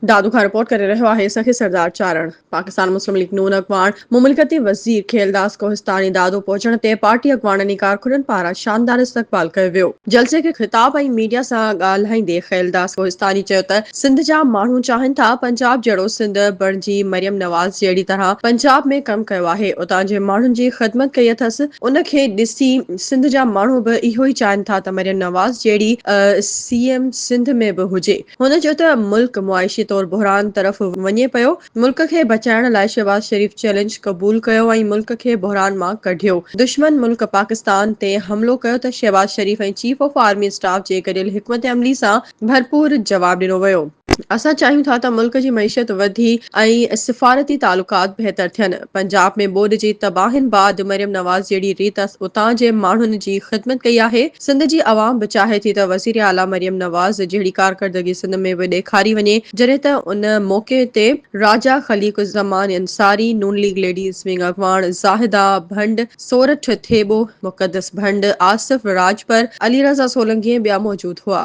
दादू खां रिपोर्ट करे रहियो आहे सखी सरदार चारण। पाकिस्तान मुस्लिम लीग नून अॻवान मुमलिकती वज़ीर खेलदास कोहिस्तानी दादू पहुचण ते पार्टी अॻवाननि कारकुननि पारां शानदार इस्तक़बाल कयो वियो। जलसे खे ख़िताब ऐं मीडिया सां ॻाल्हाईंदे खेलदास कोहिस्तानी चयो त सिंध जा माण्हू चाहिनि था पंजाब जहिड़ो सिंध बणिजी मरियम नवाज़ जहिड़ी तरह पंजाब में कमु कयो आहे, उतां जे माण्हुनि जी ख़िदमत कई अथसि। उन खे ॾिसी सिंध जा माण्हू बि इहो ई चाहिनि था त मरियम नवाज़ जहिड़ी सीएम सिंध में बि हुजे। हुन चयो त मुल्क मुआइशी तौर बहरान तरफ़ वञे पियो। मुल्क खे बचाइण लाइ शहबाज शरीफ चैलेंज क़बूल कयो ऐं मुल्क खे बहरान मां कढियो। दुश्मन मुल्क पाकिस्तान ते हमलो कयो त शहबाज शरीफ ऐं चीफ ऑफ आर्मी स्टाफ जे कढियल हिकमत अमली सां भरपूर जवाब ॾिनो वियो। असां चाहियूं था त मुल्क जी मईशत वधी ऐं सिफारती तालुकात बहितर थियनि। पंजाब में ॿोॾि जी तबाहियुनि बाद मरियम नवाज़ जहिड़ी रीत उतां जे माण्हुनि जी ख़िदमत कई आहे। सिंध जी अवाम बि चाहे थी त वज़ीर आला मरियम नवाज़ जहिड़ी कारकर्दगी सिंध में बि ॾेखारी वञे, जॾहिं त उन मौक़े ते राजा खलीक़ ज़मान अंसारी, नून लीग लेडीज़ विंग अॻवान ज़ाहिदा भंड, सोरठ थेबो, मुक़दस भंड, आसिफ राजपर, अली रज़ा सोलंकी ऐं ॿिया मौजूद हुआ।